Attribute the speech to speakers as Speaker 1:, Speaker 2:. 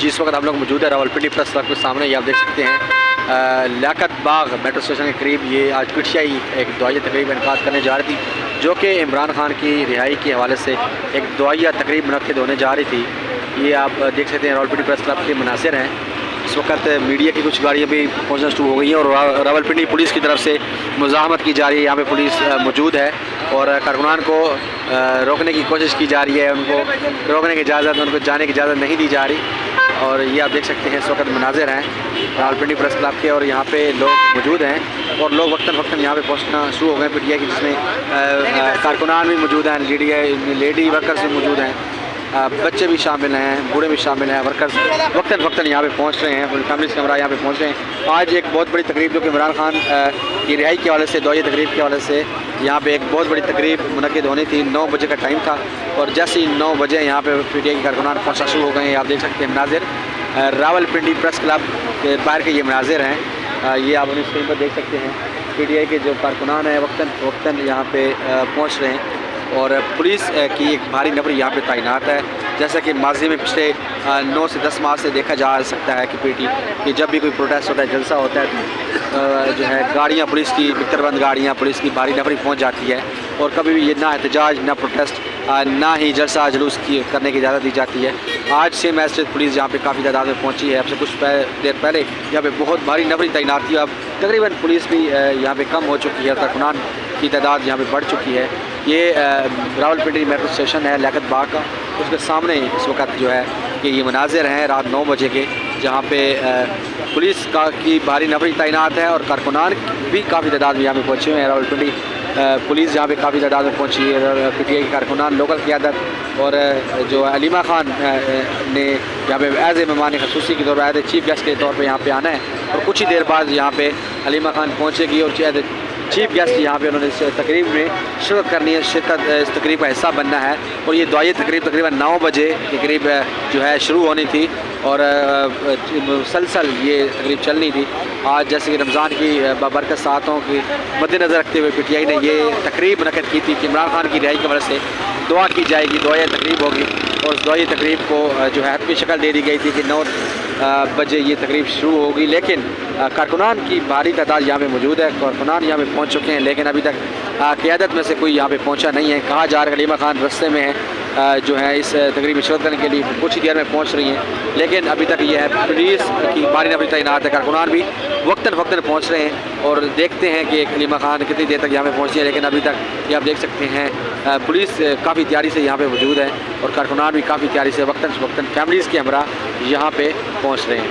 Speaker 1: जिस वक्त हम लोग मौजूद है रावलपिंडी प्रेस क्लब के सामने, ये आप देख सकते हैं लियाकत बाग मेट्रो स्टेशन के करीब ये आज पीटीआई एक दुआया तकरीब इनकाद करने जा रही थी, जो कि इमरान खान की रिहाई के हवाले से एक दुआया तकरीब मुनक्किद होने जा रही थी। ये आप देख सकते हैं रावलपिंडी प्रेस क्लब के मनासिर हैं। इस वक्त मीडिया की कुछ गाड़ियाँ भी पहुँचना शुरू हो गई हैं और रावलपिंडी पुलिस की तरफ से मुज़ाहमत की जा रही है। यहाँ पे पुलिस मौजूद है और कारकुनान को रोकने की कोशिश की जा रही है, उनको रोकने की इजाज़त, उनको जाने की इजाज़त नहीं दी जा रही। और ये आप देख सकते हैं इस वक्त मनाजिर हैं रावलपिंडी प्रेस क्लब के और यहाँ पे लोग मौजूद हैं और लोग वक्तन वक्तन यहाँ पे पहुँचना शुरू हो गए पीटीआई की, जिसमें कारकुनान भी मौजूद हैं, लेडी वर्कर्स भी मौजूद हैं, बच्चे भी शामिल हैं, बूढ़े भी शामिल हैं, वर्कर्स वक्तन वक्तन यहाँ पे पहुँच रहे हैं, पूरी फैमिली के हमरा यहाँ पे पहुँच रहे हैं। आज एक बहुत बड़ी तकरीब जो कि इमरान खान की रिहाई के हवाले से, दुआया तकरीब के हवाले से यहाँ पे एक बहुत बड़ी तकरीब मुनक्किद होनी थी। 9 बजे का टाइम था और जैसे ही 9 बजे यहाँ पे पीटीआई के कारकुनान पहुँचना शुरू हो गए हैं। आप देख सकते हैं मनाजिर रावलपिंडी प्रेस क्लब के बाहर के ये मनाजिर हैं। ये आप अपनी स्क्रीन पर देख सकते हैं। पीटीआई के जो कारकुनान हैं वक्तन वक्तन यहाँ पे पहुँच रहे हैं और पुलिस की एक भारी नफरी यहाँ पे तैनात है। जैसा कि माजी में पिछले 9 से 10 माह से देखा जा सकता है कि जब भी कोई प्रोटेस्ट होता है, जलसा होता है, तो जो है गाड़ियाँ पुलिस की, बिकतरबंद गाड़ियाँ पुलिस की भारी नफरी पहुँच जाती है और कभी भी ये ना एहतजाज, ना प्रोटेस्ट, ना ही जलसा जुलूस की करने की इजाज़त दी जाती है। आज सेम ऐसे पुलिस यहाँ पे काफ़ी तादाद में पहुँची है। अब से कुछ देर पहले यहाँ पे बहुत भारी नफरी तैनात थी। अब तकरीबन पुलिस भी यहाँ पे कम हो चुकी है, कारकुनान की तादाद यहाँ पे बढ़ चुकी है। ये रावलपिंडी मेट्रो स्टेशन है लियाकत बाग का, उसके सामने इस वक्त जो है कि ये मनाजिर हैं रात 9 बजे के, जहाँ पे पुलिस की भारी नफरी तैनात है और कारकुनान भी काफ़ी तादाद में यहाँ पे पहुँचे हुए हैं। रावलपिंडी पुलिस यहाँ पे काफ़ी तादाद में पहुँची है। पीटीआई के कारकुनान, लोकल क़यादत और जो हलीमा खान ने यहाँ पे एज़ ए मेहमान ख़ुसूसी के तौर पर, एज़ ए चीफ गेस्ट के तौर पर यहाँ पे आना है और कुछ ही देर बाद यहाँ पे हलीमा खान पहुँचेगी और चीफ गेस्ट यहाँ पे उन्होंने इस तकरीब में शिरकत करनी है, इस तकरीब का हिस्सा बनना है। और ये दुआया तकरीब तकरीबन 9 बजे के करीब जो है शुरू होनी थी और मुसलसल ये तकरीब चलनी थी। आज जैसे कि रमज़ान की बाबरकत सातों की मद्देनज़र रखते हुए पीटीआई ने ये तकरीब मुनक्किद की थी कि इमरान खान की रिहाई की वजह से दुआ की जाएगी, दुआया तकरीब होगी और उस दुआया तकरीब को जो है हतमी शक्ल दे दी गई थी कि 9 बजे ये तकरीब शुरू होगी। लेकिन कारकुनान की भारी तादाद यहाँ पे मौजूद है, कारकुनान यहाँ पे पहुँच चुके हैं, लेकिन अभी तक क़यादत में से कोई यहाँ पे पहुँचा नहीं है। कहा जा रहा है हलीमा खान रस्ते में है, जो है इस तकरीब में शिरकत करने के लिए कुछ ही देर में पहुँच रही हैं, लेकिन अभी तक ये है पुलिस की भारी नफरी तैनात है। कारकुनान भी वक्तन वक्तन पहुँच रहे हैं और देखते हैं कि हलीमा खान कितनी देर तक यहाँ पे पहुँची है। लेकिन अभी तक ये आप देख सकते हैं पुलिस काफ़ी तैयारी से यहाँ पे मौजूद है और कारकुनान भी काफ़ी तैयारी से वक्तन वक्तन फैमिलीज़ के हमरा यहाँ पे पहुँच रहे हैं।